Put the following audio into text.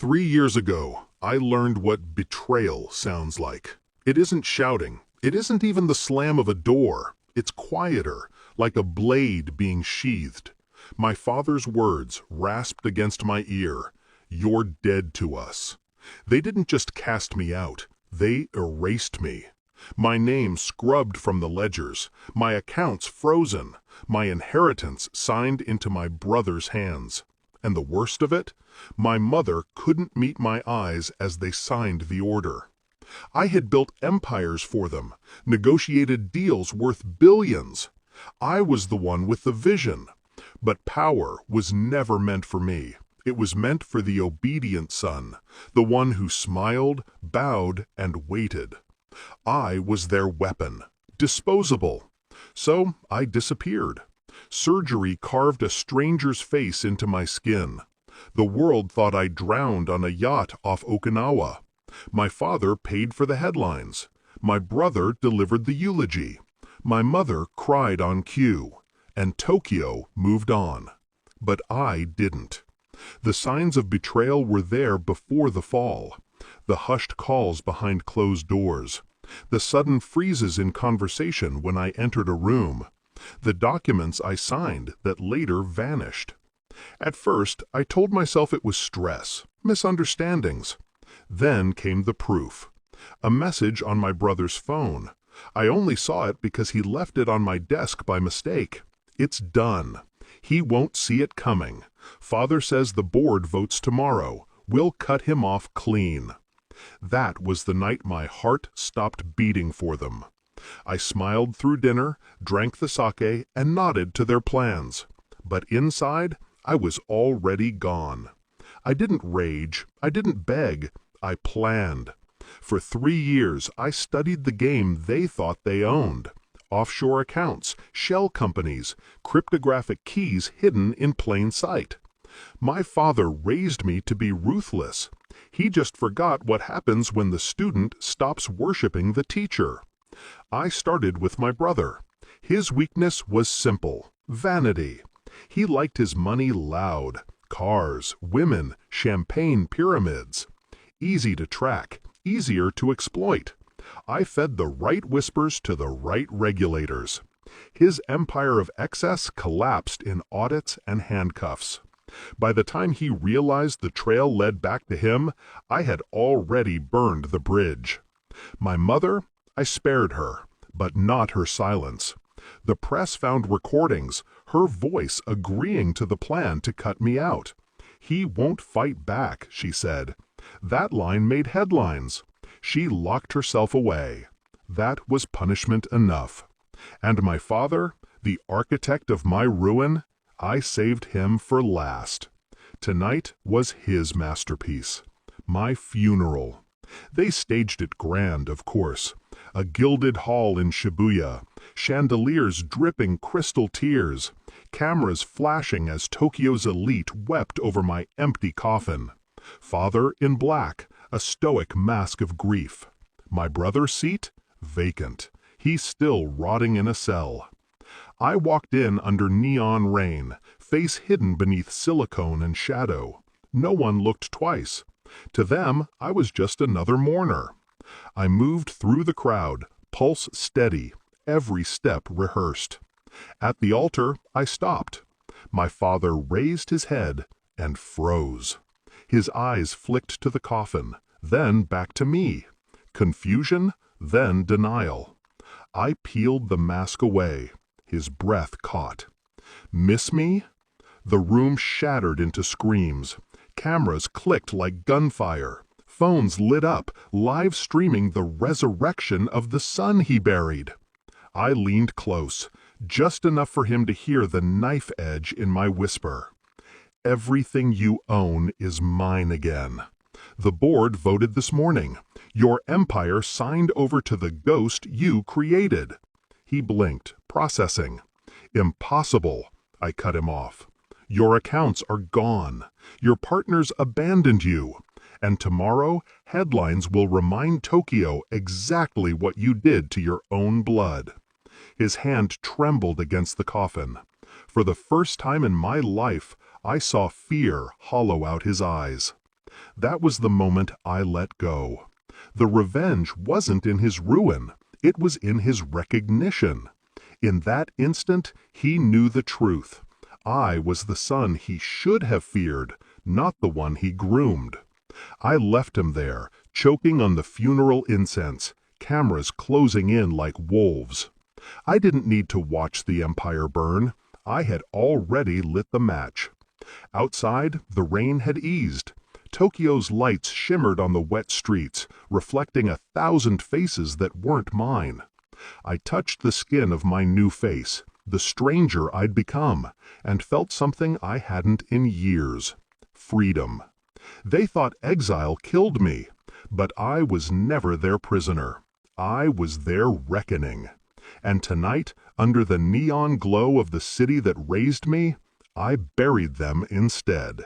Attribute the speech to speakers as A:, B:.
A: 3 years ago, I learned what betrayal sounds like. It isn't shouting. It isn't even the slam of a door. It's quieter, like a blade being sheathed. My father's words rasped against my ear. "You're dead to us." They didn't just cast me out. They erased me. My name scrubbed from the ledgers, my accounts frozen, my inheritance signed into my brother's hands. And the worst of it? My mother couldn't meet my eyes as they signed the order. I had built empires for them, negotiated deals worth billions. I was the one with the vision. But power was never meant for me. It was meant for the obedient son, the one who smiled, bowed, and waited. I was their weapon, disposable. So I disappeared. Surgery carved a stranger's face into my skin. The world thought I drowned on a yacht off Okinawa. My father paid for the headlines. My brother delivered the eulogy. My mother cried on cue. And Tokyo moved on. But I didn't. The signs of betrayal were there before the fall. The hushed calls behind closed doors. The sudden freezes in conversation when I entered a room. The documents I signed that later vanished. At first, I told myself it was stress, misunderstandings. Then came the proof. A message on my brother's phone. I only saw it because he left it on my desk by mistake. It's done. He won't see it coming. Father says the board votes tomorrow. We'll cut him off clean. That was the night my heart stopped beating for them. I smiled through dinner, drank the sake, and nodded to their plans. But inside, I was already gone. I didn't rage. I didn't beg. I planned. For 3 years, I studied the game they thought they owned. Offshore accounts, shell companies, cryptographic keys hidden in plain sight. My father raised me to be ruthless. He just forgot what happens when the student stops worshiping the teacher. I started with my brother. His weakness was simple: vanity. He liked his money loud. Cars, women, champagne pyramids. Easy to track, easier to exploit. I fed the right whispers to the right regulators. His empire of excess collapsed in audits and handcuffs. By the time he realized the trail led back to him, I had already burned the bridge. My mother, I spared her, but not her silence. The press found recordings, her voice agreeing to the plan to cut me out. "He won't fight back," she said. That line made headlines. She locked herself away. That was punishment enough. And my father, the architect of my ruin, I saved him for last. Tonight was his masterpiece. My funeral. They staged it grand, of course. A gilded hall in Shibuya, chandeliers dripping crystal tears, cameras flashing as Tokyo's elite wept over my empty coffin. Father in black, a stoic mask of grief. My brother's seat? Vacant. He's still rotting in a cell. I walked in under neon rain, face hidden beneath silicone and shadow. No one looked twice. To them, I was just another mourner. I moved through the crowd, pulse steady, every step rehearsed. At the altar, I stopped. My father raised his head and froze. His eyes flicked to the coffin, then back to me. Confusion, then denial. I peeled the mask away. His breath caught. Miss me? The room shattered into screams. Cameras clicked like gunfire. Phones lit up, live streaming the resurrection of the son he buried. I leaned close, just enough for him to hear the knife edge in my whisper. Everything you own is mine again. The board voted this morning. Your empire signed over to the ghost you created. He blinked, processing. Impossible, I cut him off. Your accounts are gone. Your partners abandoned you. And tomorrow, headlines will remind Tokyo exactly what you did to your own blood. His hand trembled against the coffin. For the first time in my life, I saw fear hollow out his eyes. That was the moment I let go. The revenge wasn't in his ruin, it was in his recognition. In that instant, he knew the truth. I was the son he should have feared, not the one he groomed. I left him there, choking on the funeral incense, cameras closing in like wolves. I didn't need to watch the empire burn. I had already lit the match. Outside, the rain had eased. Tokyo's lights shimmered on the wet streets, reflecting 1,000 faces that weren't mine. I touched the skin of my new face, the stranger I'd become, and felt something I hadn't in years: freedom. They thought exile killed me, but I was never their prisoner. I was their reckoning. And tonight, under the neon glow of the city that raised me, I buried them instead.